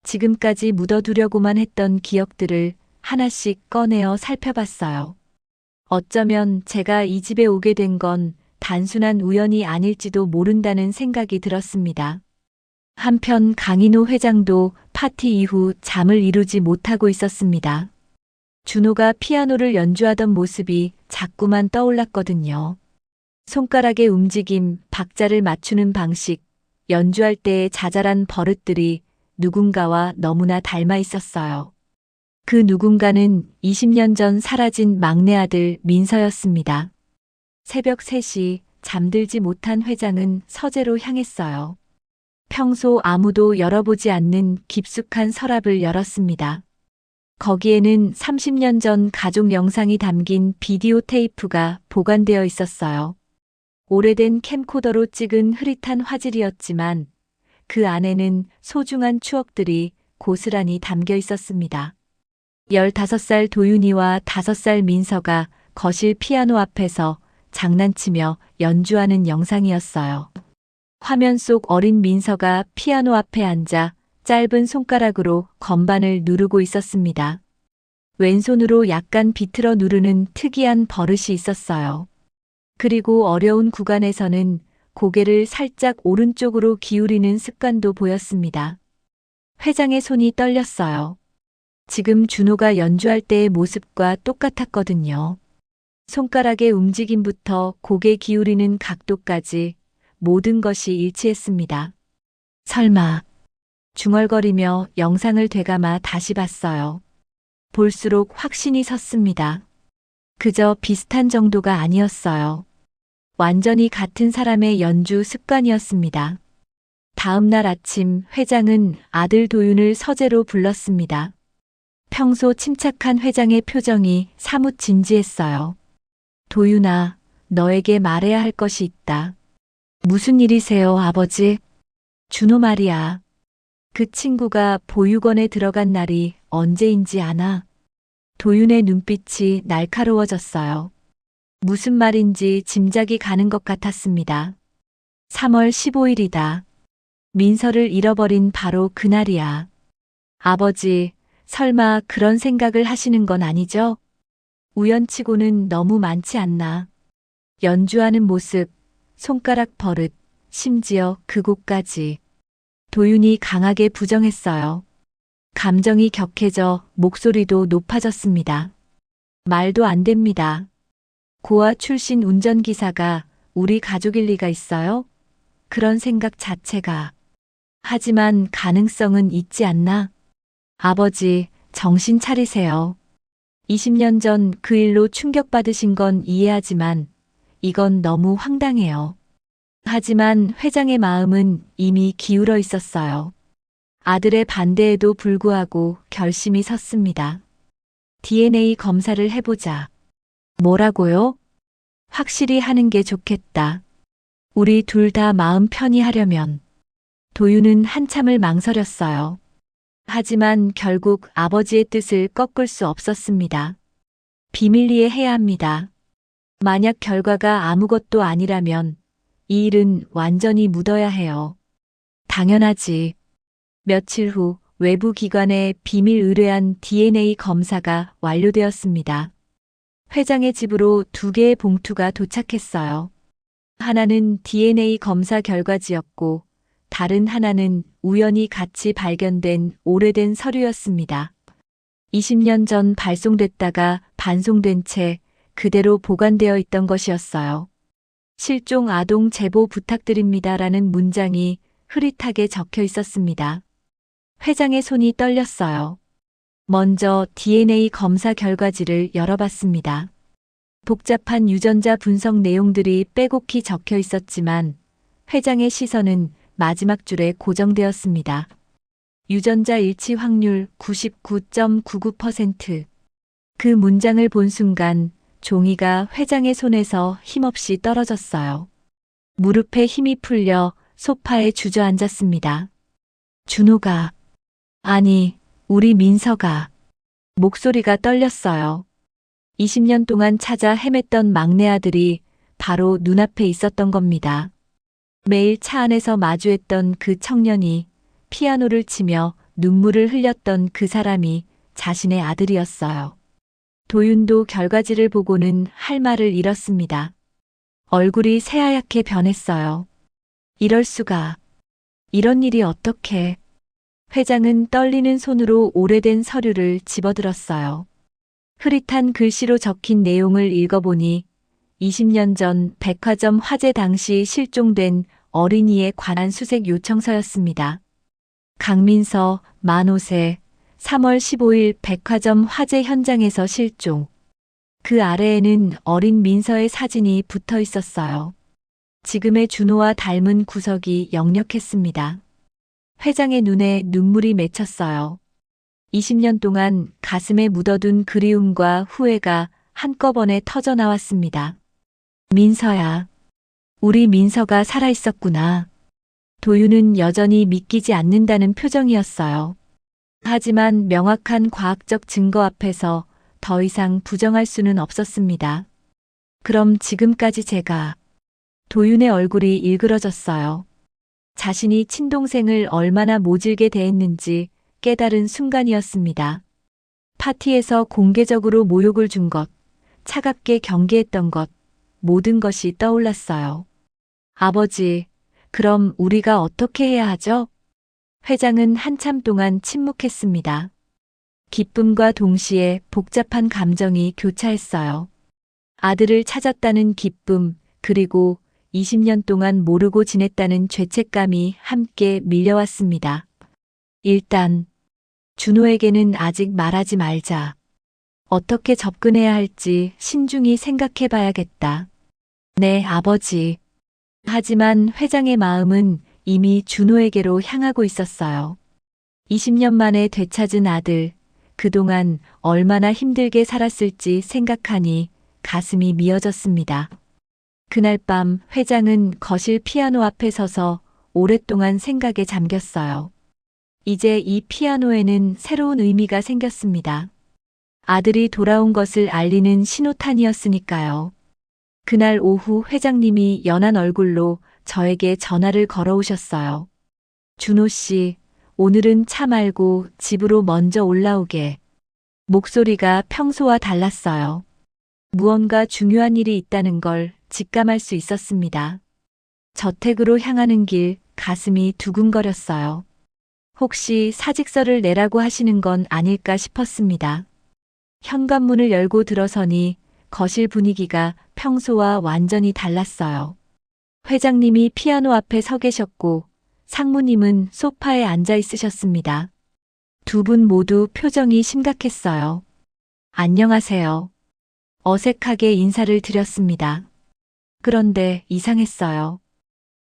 지금까지 묻어두려고만 했던 기억들을 하나씩 꺼내어 살펴봤어요. 어쩌면 제가 이 집에 오게 된 건 단순한 우연이 아닐지도 모른다는 생각이 들었습니다. 한편 강인호 회장도 파티 이후 잠을 이루지 못하고 있었습니다. 준호가 피아노를 연주하던 모습이 자꾸만 떠올랐거든요. 손가락의 움직임, 박자를 맞추는 방식, 연주할 때의 자잘한 버릇들이 누군가와 너무나 닮아 있었어요. 그 누군가는 20년 전 사라진 막내 아들 민서였습니다. 새벽 3시 잠들지 못한 회장은 서재로 향했어요. 평소 아무도 열어보지 않는 깊숙한 서랍을 열었습니다. 거기에는 30년 전 가족 영상이 담긴 비디오 테이프가 보관되어 있었어요. 오래된 캠코더로 찍은 흐릿한 화질이었지만 그 안에는 소중한 추억들이 고스란히 담겨 있었습니다. 15살 도윤이와 5살 민서가 거실 피아노 앞에서 장난치며 연주하는 영상이었어요. 화면 속 어린 민서가 피아노 앞에 앉아 짧은 손가락으로 건반을 누르고 있었습니다. 왼손으로 약간 비틀어 누르는 특이한 버릇이 있었어요. 그리고 어려운 구간에서는 고개를 살짝 오른쪽으로 기울이는 습관도 보였습니다. 회장의 손이 떨렸어요. 지금 준호가 연주할 때의 모습과 똑같았거든요. 손가락의 움직임부터 고개 기울이는 각도까지 모든 것이 일치했습니다. 설마. 중얼거리며 영상을 되감아 다시 봤어요. 볼수록 확신이 섰습니다. 그저 비슷한 정도가 아니었어요. 완전히 같은 사람의 연주 습관이었습니다. 다음 날 아침 회장은 아들 도윤을 서재로 불렀습니다. 평소 침착한 회장의 표정이 사뭇 진지했어요. 도윤아, 너에게 말해야 할 것이 있다. 무슨 일이세요, 아버지? 준호 말이야. 그 친구가 보육원에 들어간 날이 언제인지 아나? 도윤의 눈빛이 날카로워졌어요. 무슨 말인지 짐작이 가는 것 같았습니다. 3월 15일이다. 민서를 잃어버린 바로 그날이야. 아버지, 설마 그런 생각을 하시는 건 아니죠? 우연치고는 너무 많지 않나. 연주하는 모습, 손가락 버릇, 심지어 그 곡까지. 도윤이 강하게 부정했어요. 감정이 격해져 목소리도 높아졌습니다. 말도 안 됩니다. 고아 출신 운전기사가 우리 가족일 리가 있어요? 그런 생각 자체가. 하지만 가능성은 있지 않나? 아버지, 정신 차리세요. 20년 전 그 일로 충격받으신 건 이해하지만 이건 너무 황당해요. 하지만 회장의 마음은 이미 기울어 있었어요. 아들의 반대에도 불구하고 결심이 섰습니다. DNA 검사를 해보자. 뭐라고요? 확실히 하는 게 좋겠다. 우리 둘 다 마음 편히 하려면. 도윤은 한참을 망설였어요. 하지만 결국 아버지의 뜻을 꺾을 수 없었습니다. 비밀리에 해야 합니다. 만약 결과가 아무것도 아니라면 이 일은 완전히 묻어야 해요. 당연하지. 며칠 후 외부 기관에 비밀 의뢰한 DNA 검사가 완료되었습니다. 회장의 집으로 2개의 봉투가 도착했어요. 하나는 DNA 검사 결과지였고 다른 하나는 우연히 같이 발견된 오래된 서류였습니다. 20년 전 발송됐다가 반송된 채 그대로 보관되어 있던 것이었어요. 실종 아동 제보 부탁드립니다라는 문장이 흐릿하게 적혀 있었습니다. 회장의 손이 떨렸어요. 먼저 DNA 검사 결과지를 열어봤습니다. 복잡한 유전자 분석 내용들이 빼곡히 적혀 있었지만 회장의 시선은 마지막 줄에 고정되었습니다. 유전자 일치 확률 99.99%. 그 문장을 본 순간 종이가 회장의 손에서 힘없이 떨어졌어요. 무릎에 힘이 풀려 소파에 주저앉았습니다. 준호가, 아니, 우리 민서가. 목소리가 떨렸어요. 20년 동안 찾아 헤맸던 막내 아들이 바로 눈앞에 있었던 겁니다. 매일 차 안에서 마주했던 그 청년이, 피아노를 치며 눈물을 흘렸던 그 사람이 자신의 아들이었어요. 도윤도 결과지를 보고는 할 말을 잃었습니다. 얼굴이 새하얗게 변했어요. 이럴 수가. 이런 일이 어떻게. 회장은 떨리는 손으로 오래된 서류를 집어들었어요. 흐릿한 글씨로 적힌 내용을 읽어보니 20년 전 백화점 화재 당시 실종된 어린이에 관한 수색 요청서였습니다. 강민서, 만 5세, 3월 15일 백화점 화재 현장에서 실종. 그 아래에는 어린 민서의 사진이 붙어 있었어요. 지금의 준호와 닮은 구석이 역력했습니다. 회장의 눈에 눈물이 맺혔어요. 20년 동안 가슴에 묻어둔 그리움과 후회가 한꺼번에 터져 나왔습니다. 민서야. 우리 민서가 살아있었구나. 도윤은 여전히 믿기지 않는다는 표정이었어요. 하지만 명확한 과학적 증거 앞에서 더 이상 부정할 수는 없었습니다. 그럼 지금까지 제가. 도윤의 얼굴이 일그러졌어요. 자신이 친동생을 얼마나 모질게 대했는지 깨달은 순간이었습니다. 파티에서 공개적으로 모욕을 준 것, 차갑게 경계했던 것, 모든 것이 떠올랐어요. 아버지, 그럼 우리가 어떻게 해야 하죠? 회장은 한참 동안 침묵했습니다. 기쁨과 동시에 복잡한 감정이 교차했어요. 아들을 찾았다는 기쁨, 그리고 20년 동안 모르고 지냈다는 죄책감이 함께 밀려왔습니다. 일단, 준호에게는 아직 말하지 말자. 어떻게 접근해야 할지 신중히 생각해 봐야겠다. 네, 아버지. 하지만 회장의 마음은 이미 준호에게로 향하고 있었어요. 20년 만에 되찾은 아들, 그동안 얼마나 힘들게 살았을지 생각하니 가슴이 미어졌습니다. 그날 밤 회장은 거실 피아노 앞에 서서 오랫동안 생각에 잠겼어요. 이제 이 피아노에는 새로운 의미가 생겼습니다. 아들이 돌아온 것을 알리는 신호탄이었으니까요. 그날 오후 회장님이 연한 얼굴로 저에게 전화를 걸어오셨어요. 준호 씨, 오늘은 차 말고 집으로 먼저 올라오게. 목소리가 평소와 달랐어요. 무언가 중요한 일이 있다는 걸 직감할 수 있었습니다. 저택으로 향하는 길 가슴이 두근거렸어요. 혹시 사직서를 내라고 하시는 건 아닐까 싶었습니다. 현관문을 열고 들어서니 거실 분위기가 평소와 완전히 달랐어요. 회장님이 피아노 앞에 서 계셨고 상무님은 소파에 앉아 있으셨습니다. 두 분 모두 표정이 심각했어요. 안녕하세요. 어색하게 인사를 드렸습니다. 그런데 이상했어요.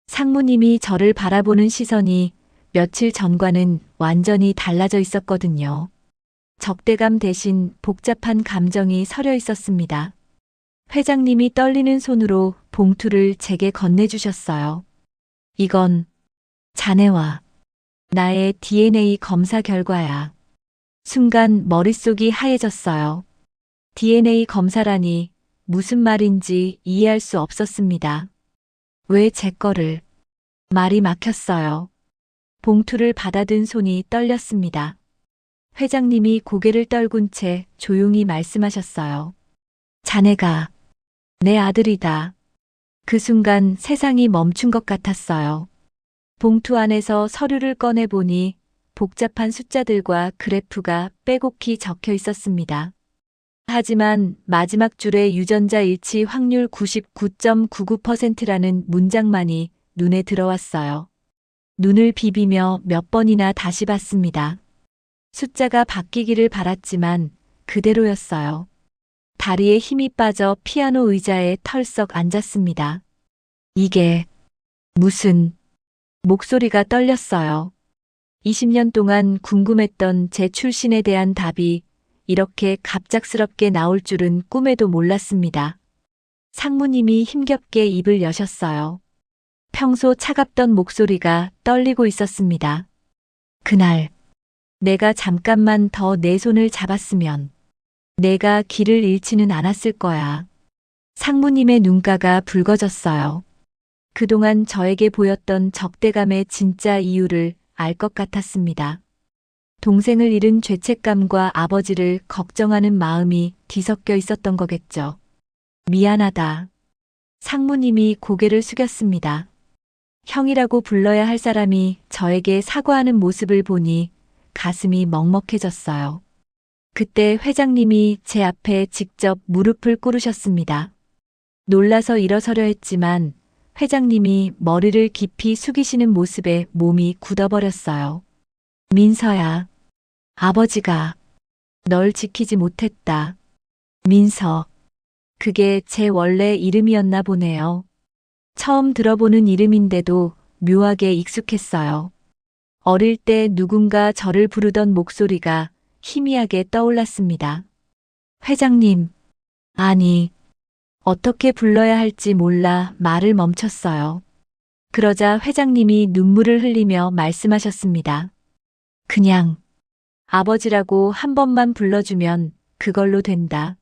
상무님이 저를 바라보는 시선이 며칠 전과는 완전히 달라져 있었거든요. 적대감 대신 복잡한 감정이 서려 있었습니다. 회장님이 떨리는 손으로 봉투를 제게 건네주셨어요. 이건 자네와 나의 DNA 검사 결과야. 순간 머릿속이 하얘졌어요. DNA 검사라니 무슨 말인지 이해할 수 없었습니다. 왜 제 거를? 말이 막혔어요. 봉투를 받아든 손이 떨렸습니다. 회장님이 고개를 떨군 채 조용히 말씀하셨어요. 자네가 내 아들이다. 그 순간 세상이 멈춘 것 같았어요. 봉투 안에서 서류를 꺼내보니 복잡한 숫자들과 그래프가 빼곡히 적혀 있었습니다. 하지만 마지막 줄에 유전자 일치 확률 99.99%라는 문장만이 눈에 들어왔어요. 눈을 비비며 몇 번이나 다시 봤습니다. 숫자가 바뀌기를 바랐지만 그대로였어요. 다리에 힘이 빠져 피아노 의자에 털썩 앉았습니다. 이게 무슨... 목소리가 떨렸어요. 20년 동안 궁금했던 제 출신에 대한 답이 이렇게 갑작스럽게 나올 줄은 꿈에도 몰랐습니다. 상무님이 힘겹게 입을 여셨어요. 평소 차갑던 목소리가 떨리고 있었습니다. 그날 내가 잠깐만 더 내 손을 잡았으면 내가 길을 잃지는 않았을 거야. 상무님의 눈가가 붉어졌어요. 그동안 저에게 보였던 적대감의 진짜 이유를 알 것 같았습니다. 동생을 잃은 죄책감과 아버지를 걱정하는 마음이 뒤섞여 있었던 거겠죠. 미안하다. 상무님이 고개를 숙였습니다. 형이라고 불러야 할 사람이 저에게 사과하는 모습을 보니 가슴이 먹먹해졌어요. 그때 회장님이 제 앞에 직접 무릎을 꿇으셨습니다. 놀라서 일어서려 했지만 회장님이 머리를 깊이 숙이시는 모습에 몸이 굳어버렸어요. 민서야, 아버지가 널 지키지 못했다. 민서. 그게 제 원래 이름이었나 보네요. 처음 들어보는 이름인데도 묘하게 익숙했어요. 어릴 때 누군가 저를 부르던 목소리가 희미하게 떠올랐습니다. 회장님. 아니, 어떻게 불러야 할지 몰라 말을 멈췄어요. 그러자 회장님이 눈물을 흘리며 말씀하셨습니다. 그냥 아버지라고 한 번만 불러주면 그걸로 된다.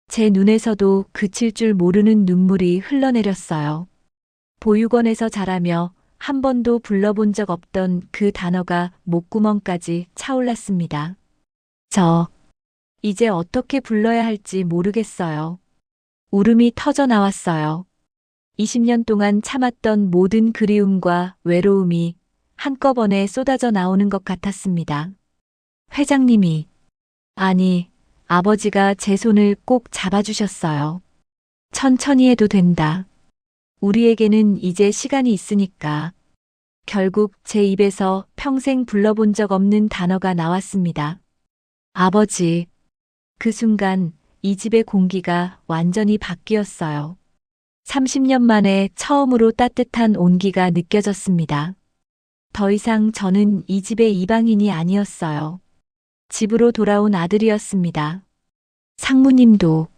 제 눈에서도 그칠 줄 모르는 눈물이 흘러내렸어요. 보육원에서 자라며 한 번도 불러본 적 없던 그 단어가 목구멍까지 차올랐습니다. 이제 어떻게 불러야 할지 모르겠어요. 울음이 터져 나왔어요. 20년 동안 참았던 모든 그리움과 외로움이 한꺼번에 쏟아져 나오는 것 같았습니다. 회장님이, 아니, 아버지가 제 손을 꼭 잡아주셨어요. 천천히 해도 된다. 우리에게는 이제 시간이 있으니까. 결국 제 입에서 평생 불러본 적 없는 단어가 나왔습니다. 아버지. 그 순간 이 집의 공기가 완전히 바뀌었어요. 30년 만에 처음으로 따뜻한 온기가 느껴졌습니다. 더 이상 저는 이 집의 이방인이 아니었어요. 집으로 돌아온 아들이었습니다. 상무님도,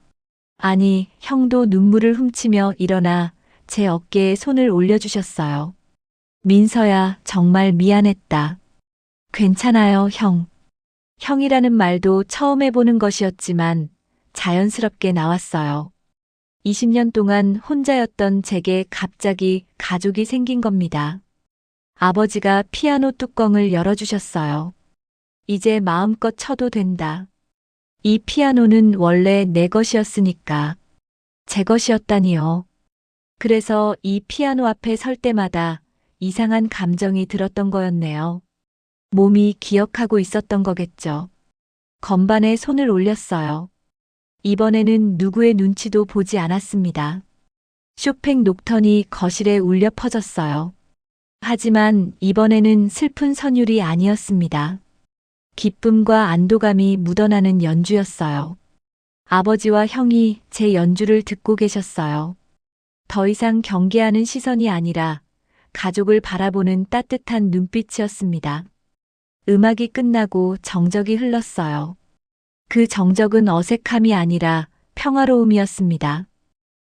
아니, 형도 눈물을 훔치며 일어나 제 어깨에 손을 올려주셨어요. 민서야, 정말 미안했다. 괜찮아요, 형. 형이라는 말도 처음 해보는 것이었지만 자연스럽게 나왔어요. 20년 동안 혼자였던 제게 갑자기 가족이 생긴 겁니다. 아버지가 피아노 뚜껑을 열어주셨어요. 이제 마음껏 쳐도 된다. 이 피아노는 원래 내 것이었으니까. 제 것이었다니요. 그래서 이 피아노 앞에 설 때마다 이상한 감정이 들었던 거였네요. 몸이 기억하고 있었던 거겠죠. 건반에 손을 올렸어요. 이번에는 누구의 눈치도 보지 않았습니다. 쇼팽 녹턴이 거실에 울려 퍼졌어요. 하지만 이번에는 슬픈 선율이 아니었습니다. 기쁨과 안도감이 묻어나는 연주였어요. 아버지와 형이 제 연주를 듣고 계셨어요. 더 이상 경계하는 시선이 아니라 가족을 바라보는 따뜻한 눈빛이었습니다. 음악이 끝나고 정적이 흘렀어요. 그 정적은 어색함이 아니라 평화로움이었습니다.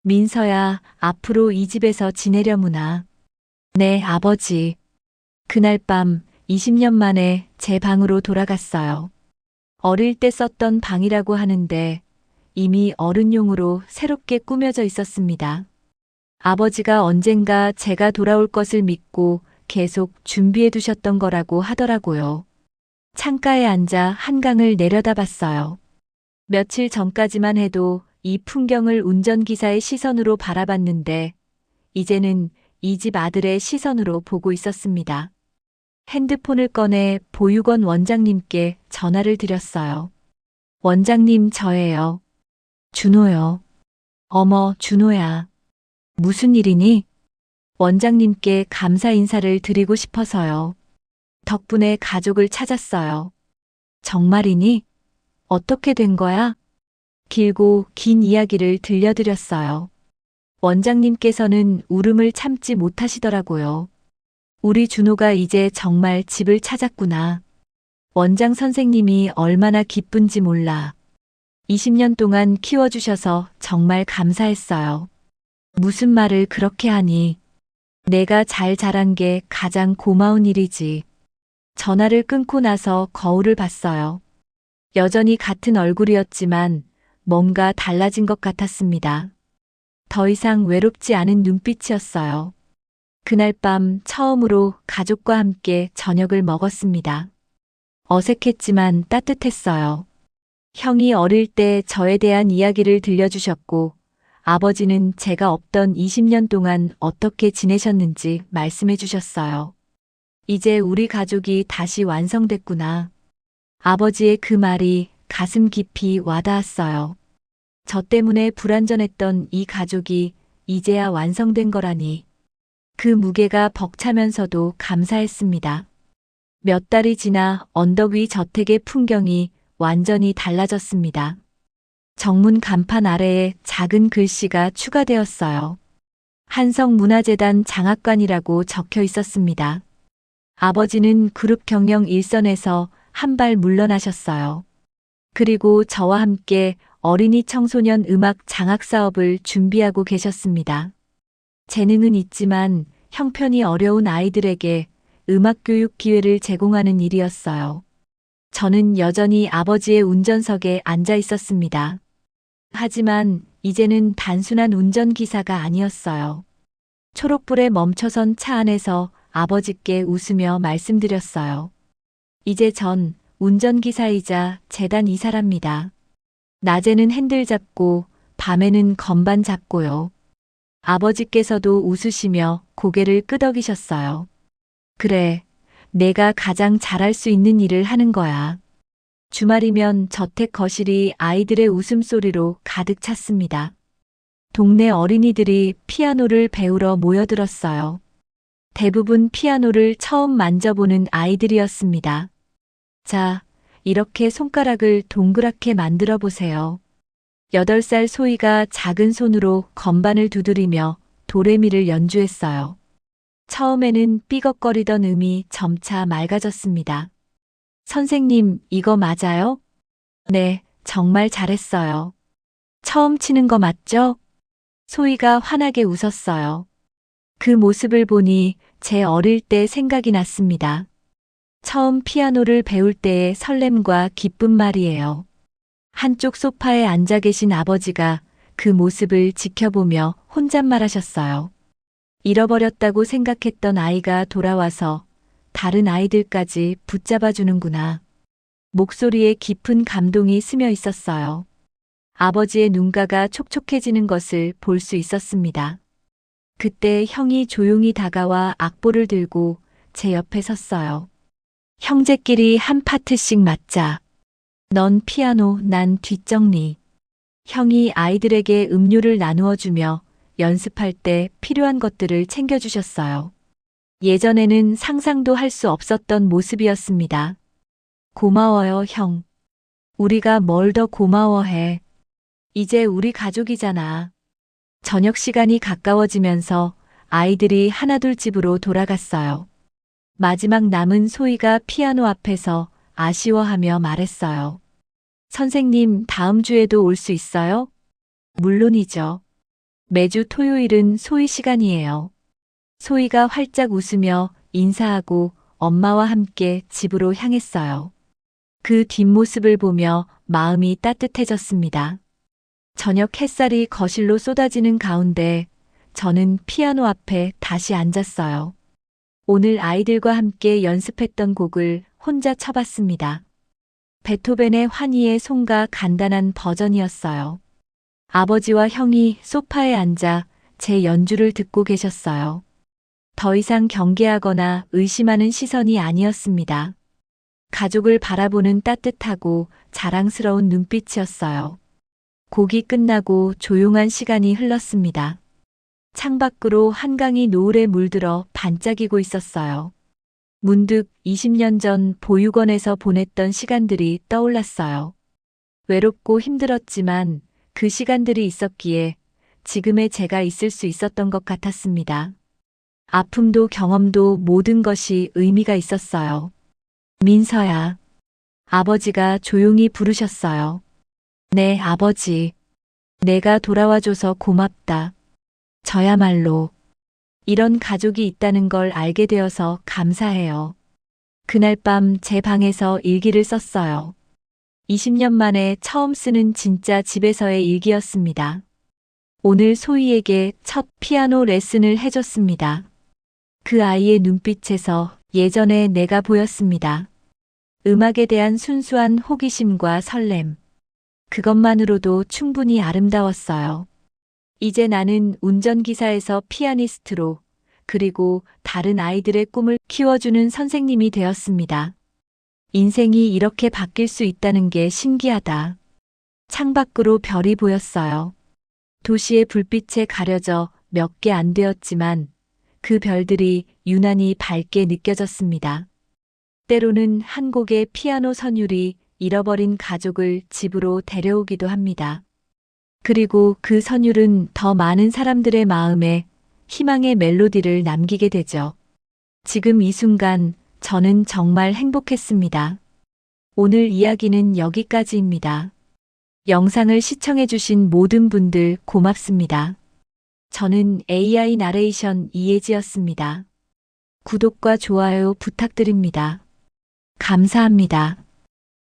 민서야, 앞으로 이 집에서 지내려무나. 네, 아버지. 그날 밤 20년 만에 제 방으로 돌아갔어요. 어릴 때 썼던 방이라고 하는데 이미 어른용으로 새롭게 꾸며져 있었습니다. 아버지가 언젠가 제가 돌아올 것을 믿고 계속 준비해 두셨던 거라고 하더라고요. 창가에 앉아 한강을 내려다봤어요. 며칠 전까지만 해도 이 풍경을 운전기사의 시선으로 바라봤는데 이제는 이 집 아들의 시선으로 보고 있었습니다. 핸드폰을 꺼내 보육원 원장님께 전화를 드렸어요. 원장님, 저예요. 준호요. 어머, 준호야. 무슨 일이니? 원장님께 감사 인사를 드리고 싶어서요. 덕분에 가족을 찾았어요. 정말이니? 어떻게 된 거야? 길고 긴 이야기를 들려드렸어요. 원장님께서는 울음을 참지 못하시더라고요. 우리 준호가 이제 정말 집을 찾았구나. 원장 선생님이 얼마나 기쁜지 몰라. 20년 동안 키워주셔서 정말 감사했어요. 무슨 말을 그렇게 하니? 내가 잘 자란 게 가장 고마운 일이지. 전화를 끊고 나서 거울을 봤어요. 여전히 같은 얼굴이었지만 뭔가 달라진 것 같았습니다. 더 이상 외롭지 않은 눈빛이었어요. 그날 밤 처음으로 가족과 함께 저녁을 먹었습니다. 어색했지만 따뜻했어요. 형이 어릴 때 저에 대한 이야기를 들려주셨고 아버지는 제가 없던 20년 동안 어떻게 지내셨는지 말씀해 주셨어요. 이제 우리 가족이 다시 완성됐구나. 아버지의 그 말이 가슴 깊이 와닿았어요. 저 때문에 불완전했던 이 가족이 이제야 완성된 거라니. 그 무게가 벅차면서도 감사했습니다. 몇 달이 지나 언덕 위 저택의 풍경이 완전히 달라졌습니다. 정문 간판 아래에 작은 글씨가 추가되었어요. 한성문화재단 장학관이라고 적혀 있었습니다. 아버지는 그룹 경영 일선에서 한 발 물러나셨어요. 그리고 저와 함께 어린이 청소년 음악 장학 사업을 준비하고 계셨습니다. 재능은 있지만 형편이 어려운 아이들에게 음악 교육 기회를 제공하는 일이었어요. 저는 여전히 아버지의 운전석에 앉아 있었습니다. 하지만 이제는 단순한 운전기사가 아니었어요. 초록불에 멈춰선 차 안에서 아버지께 웃으며 말씀드렸어요. 이제 전 운전기사이자 재단 이사랍니다. 낮에는 핸들 잡고 밤에는 건반 잡고요. 아버지께서도 웃으시며 고개를 끄덕이셨어요. 그래, 내가 가장 잘할 수 있는 일을 하는 거야. 주말이면 저택 거실이 아이들의 웃음소리로 가득 찼습니다. 동네 어린이들이 피아노를 배우러 모여들었어요. 대부분 피아노를 처음 만져보는 아이들이었습니다. 자, 이렇게 손가락을 동그랗게 만들어 보세요. 8살 소희가 작은 손으로 건반을 두드리며 도레미를 연주했어요. 처음에는 삐걱거리던 음이 점차 맑아졌습니다. 선생님, 이거 맞아요? 네, 정말 잘했어요. 처음 치는 거 맞죠? 소희가 환하게 웃었어요. 그 모습을 보니 제 어릴 때 생각이 났습니다. 처음 피아노를 배울 때의 설렘과 기쁨 말이에요. 한쪽 소파에 앉아 계신 아버지가 그 모습을 지켜보며 혼잣말하셨어요. 잃어버렸다고 생각했던 아이가 돌아와서 다른 아이들까지 붙잡아 주는구나. 목소리에 깊은 감동이 스며 있었어요. 아버지의 눈가가 촉촉해지는 것을 볼 수 있었습니다. 그때 형이 조용히 다가와 악보를 들고 제 옆에 섰어요. 형제끼리 한 파트씩 맞자. 넌 피아노, 난 뒷정리. 형이 아이들에게 음료를 나누어 주며 연습할 때 필요한 것들을 챙겨주셨어요. 예전에는 상상도 할 수 없었던 모습이었습니다. 고마워요, 형. 우리가 뭘 더 고마워해. 이제 우리 가족이잖아. 저녁 시간이 가까워지면서 아이들이 하나둘 집으로 돌아갔어요. 마지막 남은 소희가 피아노 앞에서 아쉬워하며 말했어요. 선생님, 다음 주에도 올 수 있어요? 물론이죠. 매주 토요일은 소희 시간이에요. 소희가 활짝 웃으며 인사하고 엄마와 함께 집으로 향했어요. 그 뒷모습을 보며 마음이 따뜻해졌습니다. 저녁 햇살이 거실로 쏟아지는 가운데 저는 피아노 앞에 다시 앉았어요. 오늘 아이들과 함께 연습했던 곡을 혼자 쳐봤습니다. 베토벤의 환희의 송가 간단한 버전이었어요. 아버지와 형이 소파에 앉아 제 연주를 듣고 계셨어요. 더 이상 경계하거나 의심하는 시선이 아니었습니다. 가족을 바라보는 따뜻하고 자랑스러운 눈빛이었어요. 곡이 끝나고 조용한 시간이 흘렀습니다. 창밖으로 한강이 노을에 물들어 반짝이고 있었어요. 문득 20년 전 보육원에서 보냈던 시간들이 떠올랐어요. 외롭고 힘들었지만 그 시간들이 있었기에 지금의 제가 있을 수 있었던 것 같았습니다. 아픔도 경험도 모든 것이 의미가 있었어요. 민서야. 아버지가 조용히 부르셨어요. 네, 아버지. 내가 돌아와줘서 고맙다. 저야말로 이런 가족이 있다는 걸 알게 되어서 감사해요. 그날 밤 제 방에서 일기를 썼어요. 20년 만에 처음 쓰는 진짜 집에서의 일기였습니다. 오늘 소희에게 첫 피아노 레슨을 해줬습니다. 그 아이의 눈빛에서 예전의 내가 보였습니다. 음악에 대한 순수한 호기심과 설렘. 그것만으로도 충분히 아름다웠어요. 이제 나는 운전기사에서 피아니스트로, 그리고 다른 아이들의 꿈을 키워주는 선생님이 되었습니다. 인생이 이렇게 바뀔 수 있다는 게 신기하다. 창밖으로 별이 보였어요. 도시의 불빛에 가려져 몇 개 안 되었지만 그 별들이 유난히 밝게 느껴졌습니다. 때로는 한 곡의 피아노 선율이 잃어버린 가족을 집으로 데려오기도 합니다. 그리고 그 선율은 더 많은 사람들의 마음에 희망의 멜로디를 남기게 되죠. 지금 이 순간 저는 정말 행복했습니다. 오늘 이야기는 여기까지입니다. 영상을 시청해주신 모든 분들 고맙습니다. 저는 AI 나레이션 이혜지였습니다. 구독과 좋아요 부탁드립니다. 감사합니다.